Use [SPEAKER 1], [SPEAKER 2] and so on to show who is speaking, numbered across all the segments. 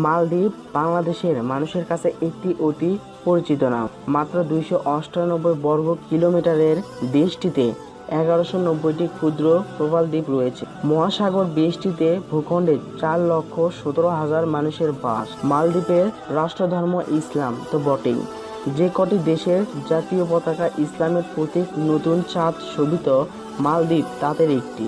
[SPEAKER 1] মালদ্বীপ বাংলাদেশের মানুষের কাছে একটি অতি পরিচিত নাম। মাত্র 298 বর্গ কিলোমিটারের দেশটিতে 1190টি ক্ষুদ্র প্রবাল দ্বীপ রয়েছে। মহাসাগর দেশটিতে ভূখণ্ডে 4,17,000 মানুষের বাস। মালদ্বীপের রাষ্ট্রধর্ম ইসলাম তো বটেই। যে কটি দেশের জাতীয় পতাকা ইসলামের প্রতীক নতুন চাঁদ শোভিত মালদ্বীপ তাদের একটি।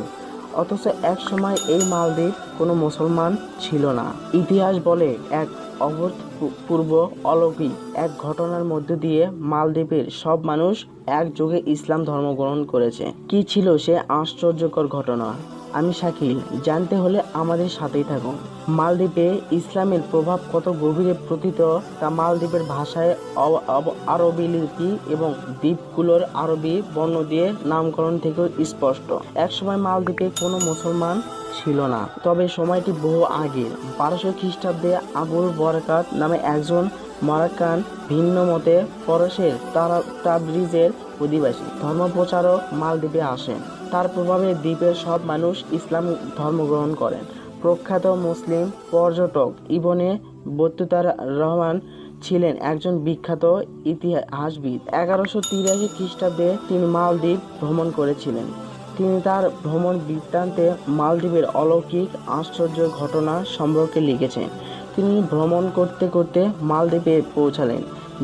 [SPEAKER 1] অথচ এক সময় এই মালদ্বীপ কোনো মুসলমান ছিল না। ইতিহাস বলে এক অভূতপূর্ব অলৌকিক এক ঘটনার মধ্য দিয়ে মালদ্বীপের সব মানুষ একযোগে ইসলাম ধর্ম গ্রহণ করেছে। কি ছিল সে আশ্চর্যকর ঘটনা? আমি শাকিল। জানতে হলে আমাদের সাথেই থাকুন। মালদ্বীপে ইসলামের প্রভাব কত গভীরে প্রতীত তা মালদ্বীপের ভাষায় আরবি লিপি এবং দ্বীপগুলোর আরবি বর্ণ দিয়ে নামকরণ থেকেও স্পষ্ট। একসময় মালদ্বীপে কোনো মুসলমান ছিল না, তবে সময়টি বহু আগের। 1200 খ্রিস্টাব্দে আবুল বরকাত নামে একজন মরক্কান ভিন্ন মতে পরশের তাবরিজের অধিবাসী ধর্মপ্রচারক মালদ্বীপে আসেন। তার প্রভাবে দ্বীপের সব মানুষ ইসলাম ধর্ম গ্রহণ করেন। প্রখ্যাত মুসলিম পর্যটক ইবনে বতুতা রহমান ছিলেন একজন বিখ্যাত ইতিহাসবিদ। 1183 খ্রিস্টাব্দে তিনি মালদ্বীপ ভ্রমণ করেছিলেন। তিনি তার ভ্রমণ বৃত্তান্তে মালদ্বীপের অলৌকিক আশ্চর্য ঘটনা সম্পর্কে লিখেছেন। তিনি ভ্রমণ করতে করতে মালদ্বীপে পৌঁছালেন।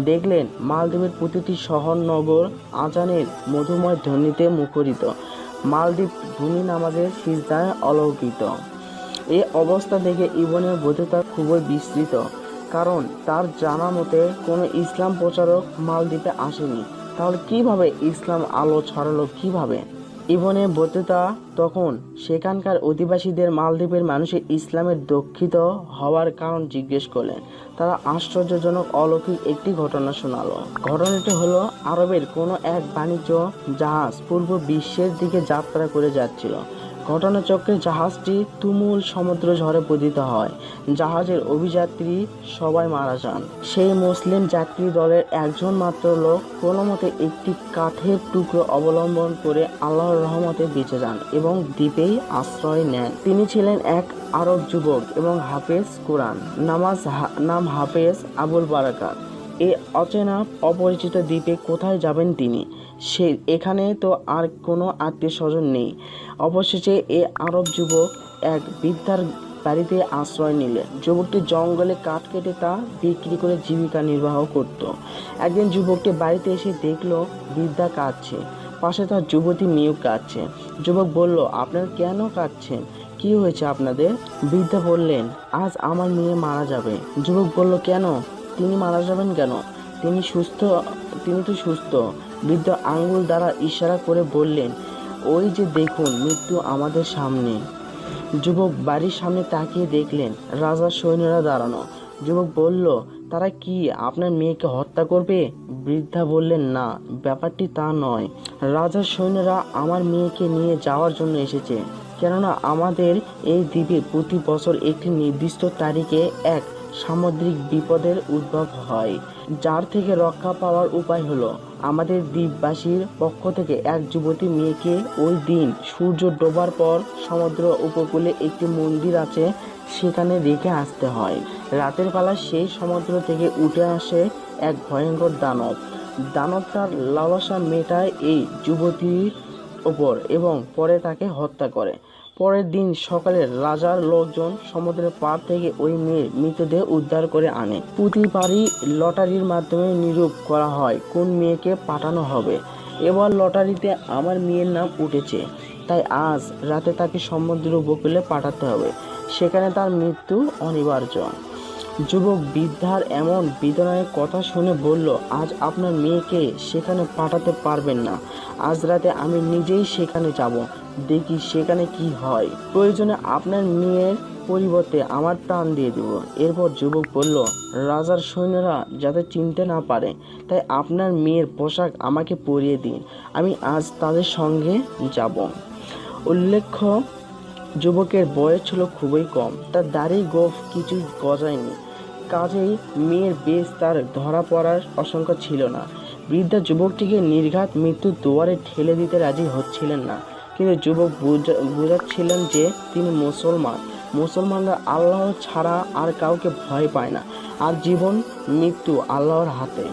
[SPEAKER 1] দেখলেন মালদ্বীপের প্রতিটি শহর নগর আজানের মধুময় ধ্বনিতে মুখরিত। মালদ্বীপ ভূমি নামাজের সিজদায় অলৌকিত। এই অবস্থা দেখে ইবনে বতুতা খুবই বিস্মিত, কারণ তার জানা মতে কোনো ইসলাম প্রচারক মালদ্বীপে আসেনি। তাহলে কিভাবে ইসলাম আলো ছড়ালো কিভাবে? ইবনে বতুতা তখন সেখানকার অধিবাসীদের মালদ্বীপের মানুষের ইসলামের দীক্ষিত হওয়ার কারণ জিজ্ঞেস করলেন। তারা আশ্চর্যজনক অলৌকিক একটি ঘটনা শোনালো। ঘটনাটি হলো, আরবের কোনো এক বাণিজ্য জাহাজ পূর্ব বিশ্বের দিকে যাত্রা করে যাচ্ছিল। ঘটনাচক্রে জাহাজটি তুমুল সমুদ্র ঝড়ে পতিত হয়। জাহাজের অভিযাত্রী সবাই মারা যান। সেই মুসলিম যাত্রী দলের একজন মাত্র লোক কোনো মতে একটি কাঠের টুকরো অবলম্বন করে আল্লাহর রহমতে বেঁচে যান এবং দ্বীপেই আশ্রয় নেন। তিনি ছিলেন এক আরব যুবক এবং হাফেজ কোরআন। নাম হাফেজ আবুল বারাকাত। এই অচেনা অপরিচিত দ্বীপে কোথায় যাবেন তিনি? এখানে তো আর কোনো আত্মীয় স্বজন নেই। অবশেষে এ আরব যুবক এক বৃদ্ধার বাড়িতে আশ্রয় নিলেন। যুবকটি জঙ্গলে কাঠ কেটে তা বিক্রি করে জীবিকা নির্বাহ করত। একদিন যুবকটি বাড়িতে এসে দেখলো বৃদ্ধা কাঁদছে, পাশে তার যুবতী মেয়েও কাঁদছে। যুবক বলল, আপনারা কেন কাঁদছেন? কি হয়েছে আপনাদের? বৃদ্ধা বললেন, আজ আমার মেয়ে মারা যাবে। যুবক বলল, কেন? তিনি মারা যাবেন কেন? তিনি তো সুস্থ। বৃদ্ধ আঙ্গুল দ্বারা ইশারা করে বললেন, ওই যে দেখুন, মৃত্যু আমাদের সামনে। যুবক বাড়ির সামনে তাকিয়ে দেখলেন রাজার সৈন্যরা দাঁড়ানো। যুবক বলল, তারা কি আপনার মেয়েকে হত্যা করবে? বৃদ্ধা বললেন, না, ব্যাপারটি তা নয়। রাজার সৈন্যরা আমার মেয়েকে নিয়ে যাওয়ার জন্য এসেছে। কেননা আমাদের এই দ্বীপে প্রতি বছর একটি নির্দিষ্ট তারিখে এক সামুদ্রিক বিপদের উদ্ভব হয়, যার থেকে রক্ষা পাওয়ার উপায় হলো আমাদের দ্বীপবাসীর পক্ষ থেকে এক যুবতী মেয়েকে ওই দিন সূর্য ডোবার পর সমুদ্র উপকূলে একটি মন্দির আছে, সেখানে রেখে আসতে হয়। রাতের বেলা সেই সমুদ্র থেকে উঠে আসে এক ভয়ঙ্কর দানব তার লালসা মেটায় এই যুবতীর ওপর এবং পরে তাকে হত্যা করে। পরের দিন সকালে রাজার লোকজন সমুদ্রের পার থেকে ওই মেয়ের মৃতদেহ উদ্ধার করে আনে। প্রতিবারই লটারির মাধ্যমে নিরূপ করা হয় কোন মেয়েকে পাঠানো হবে। এবার লটারিতে আমার মেয়ের নাম উঠেছে, তাই আজ রাতে তাকে সমুদ্র উপকূলে পাঠাতে হবে। সেখানে তার মৃত্যু অনিবার্য। যুবক বৃদ্ধার এমন বেদনার কথা শুনে বলল, আজ আপনার মেয়েকে সেখানে পাঠাতে পারবেন না। আজ রাতে আমি নিজেই সেখানে যাব, দেখি সেখানে কি হয়। প্রয়োজনে আপনার মেয়ের পরিবর্তে আমার প্রাণ দিয়ে দেব। এরপর যুবক বলল, রাজার সৈন্যরা যাতে চিনতে না পারে তাই আপনার মেয়ের পোশাক আমাকে পরিয়ে দিন, আমি আজ তাদের সঙ্গে যাব। উল্লেখ্য, যুবকের বয়স ছিল খুবই কম, তার দাড়ি গোঁফ কিছু গজায়নি, কাজেই মেয়ের বেশ তার ধরা পড়ার আশঙ্কা ছিল না। বৃদ্ধা যুবকটিকে নির্ঘাত মৃত্যুর দুয়ারে ঠেলে দিতে রাজি হচ্ছিলেন না, কিন্তু যুবক বোঝাচ্ছিলেন যে তিনি মুসলমান। মুসলমানরা আল্লাহ ছাড়া আর কাউকে ভয় পায় না, আর জীবন মৃত্যু আল্লাহর হাতে।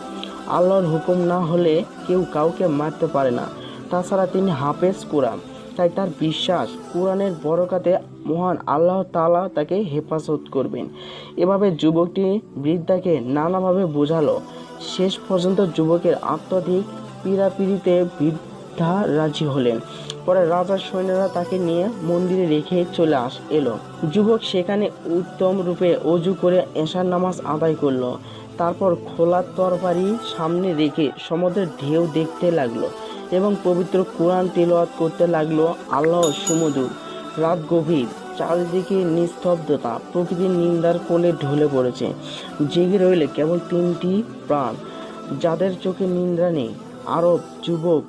[SPEAKER 1] আল্লাহর হুকুম না হলে কেউ কাউকে মারতে পারে না। তাছাড়া তিনি হাফেজ কোরআন, তাই তার বিশ্বাস কোরআনের বরকতে মহান আল্লাহ তাআলা তাকে হেফাজত করবেন। এভাবে যুবকটি বৃদ্ধাকে নানাভাবে বোঝালো। শেষ পর্যন্ত যুবকের আত্মধিক পীড়াপিড়িতে বৃদ্ধা রাজি হলেন। পরে রাজার সৈন্যরা তাকে নিয়ে মন্দিরে রেখে চলে এলো। যুবক সেখানে উত্তম রূপে অজু করে এশার নামাজ আদায় করলো। তারপর খোলা তরবারি সামনে রেখে সমুদ্রের ঢেউ দেখতে লাগলো এবং পবিত্র কোরআন তিলাওয়াত করতে লাগলো। আল্লাহ সুমধুর। রাত গভীর, চারিদিকে নিস্তব্ধতা, প্রকৃতির নিন্দার কোলে ঢলে পড়েছে। জেগে রইলে কেবল 3টি প্রাণ, যাদের চোখে নিদ্রা নেই: আরব যুবক,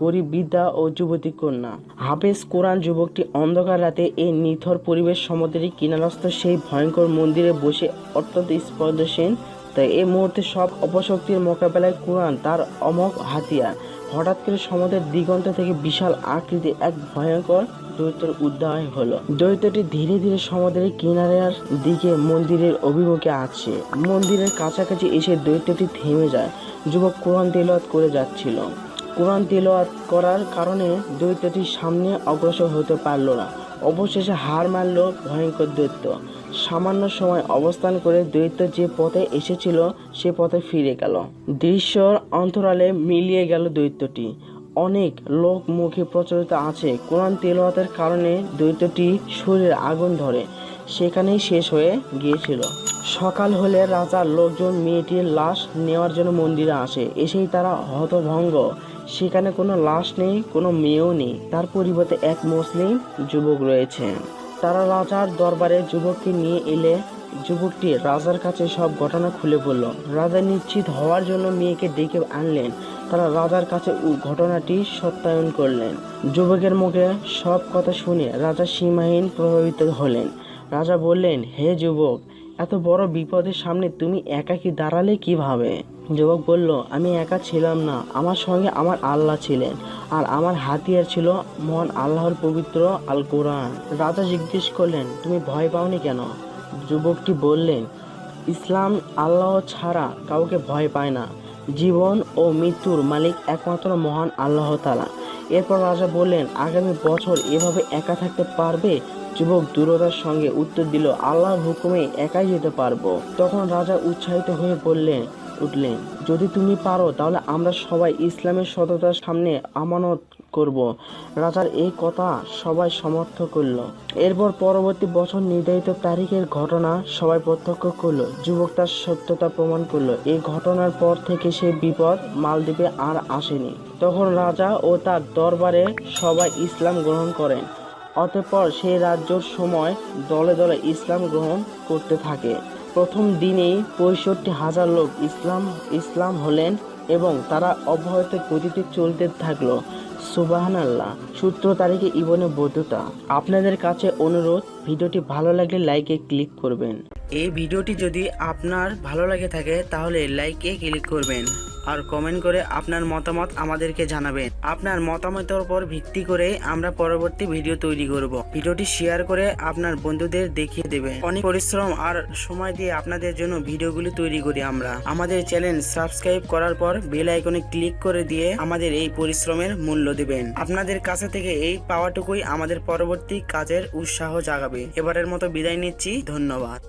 [SPEAKER 1] গরিব বৃদ্ধা ও যুবতী কন্যা। হাফেজ কোরআন যুবকটি অন্ধকার রাতে এই নিথর পরিবেশ, সমুদ্রের কিনারস্থ সেই ভয়ঙ্কর মন্দিরে বসে অত্যন্ত স্পর্শহীন। তাই এই মুহূর্তে সব অপশক্তির মোকাবেলায় কোরআন তার অমোঘ হাতিয়ার। হঠাৎ করে সমুদ্রের দিগন্ত থেকে বিশাল আকৃতির এক ভয়ঙ্কর দৈত্যের উদয় হলো। দৈত্যটি ধীরে ধীরে সমুদ্রের কিনারার দিকে মন্দিরের অভিমুখে আসছে। মন্দিরের কাছাকাছি এসে দৈত্যটি থেমে যায়। যুবক কোরআন তিলাওয়াত করে যাচ্ছিল। কোরআন তিলাওয়াত করার কারণে দৈত্যটির সামনে অগ্রসর হতে পারল না। অবশেষে হার মানল ভয়ঙ্কর দৈত্য। সামান্য সময় অবস্থান করে দৈত্য যে পথে এসেছিল সে পথে ফিরে গেল। দৃশ্যর অন্তরালে মিলিয়ে গেল দৈত্যটি। অনেক লোক মুখে প্রচলিত আছে কোরআন তিলাওয়াতের কারণে দৈত্যটি শরীরে আগুন ধরে সেখানেই শেষ হয়ে গিয়েছিল। সকাল হলে রাজার লোকজন মেয়েটির লাশ নেওয়ার জন্য মন্দিরে আসে। এসেই তারা হতভম্ব। সেখানে কোনো লাশ নেই, কোনো মেয়েও নেই। তার পরিবর্তে এক মুসলিম যুবক রয়েছে। তারা রাজার দরবারে যুবককে নিয়ে এলে যুবকটি রাজার কাছে সব ঘটনা খুলে বলল। রাজা নিশ্চিত হওয়ার জন্য মেয়েকে ডেকে আনলেন। তারা রাজার কাছে ঘটনাটি সত্যায়ন করলেন। যুবকের মুখে সব কথা শুনে রাজা সীমাহীন প্রভাবিত হলেন। রাজা বললেন, হে যুবক, এত বড় বিপদের সামনে তুমি একাকী দাঁড়ালে কিভাবে? যুবক বলল, আমি একা ছিলাম না, আমার সঙ্গে আমার আল্লাহ ছিলেন, আর আমার হাতিয়ার ছিল মহান আল্লাহর পবিত্র আল কোরআন। রাজা জিজ্ঞেস করলেন, তুমি ভয় পাওনি কেন? যুবকটি বললেন, ইসলাম আল্লাহ ছাড়া কাউকে ভয় পায় না। জীবন ও মৃত্যুর মালিক একমাত্র মহান আল্লাহ তাআলা। এরপর রাজা বললেন, আগামী বছর এভাবে একা থাকতে পারবে? যুবক দৃঢ়তার সঙ্গে উত্তর দিল, আল্লাহর হুকুমে একাই যেতে পারবো। তখন রাজা উৎসাহিত হয়ে উঠলেন, যদি তুমি পারো তাহলে আমরা সবাই ইসলামের সততার সামনে আমানত করব। রাজার এই কথা সবাই সমর্থন করল। এরপর পরবর্তী বছর নির্ধারিত তারিখের ঘটনা সবাই প্রত্যক্ষ করলো। যুবক তার সত্যতা প্রমাণ করলো। এই ঘটনার পর থেকে সেই বিপদ মালদ্বীপে আর আসেনি। তখন রাজা ও তার দরবারে সবাই ইসলাম গ্রহণ করেন। অতঃপর সেই রাজ্যর সময় দলে দলে ইসলাম গ্রহণ করতে থাকে। প্রথম দিনেই ৬৫,০০০ লোক ইসলাম হলেন এবং তারা অব্যাহত গতিতে চলতে থাকলো। সুবহানাল্লাহ। সূত্র তারিখে ইবনে বতুতা। আপনাদের কাছে অনুরোধ, ভিডিওটি ভালো লাগলে লাইকে ক্লিক করবেন। এই ভিডিওটি যদি আপনার ভালো লাগে থাকে তাহলে লাইকে ক্লিক করবেন আর কমেন্ট করে আপনার মতামত আমাদেরকে জানাবেন। আপনার মতামতের উপর ভিত্তি করে আমরা পরবর্তী ভিডিও তৈরি করব। ভিডিওটি শেয়ার করে আপনার বন্ধুদের দেখিয়ে দেবেন। অনেক পরিশ্রম আর সময় দিয়ে আপনাদের জন্য ভিডিওগুলি তৈরি করি আমরা। আমাদের চ্যানেল সাবস্ক্রাইব করার পর বেল আইকনে ক্লিক করে দিয়ে আমাদের এই পরিশ্রমের মূল্য দিবেন। আপনাদের কাছে থেকে এই পাওয়াটুকুই আমাদের পরবর্তী কাজের উৎসাহ জাগাবে। এবারের মতো বিদায় নিচ্ছি, ধন্যবাদ।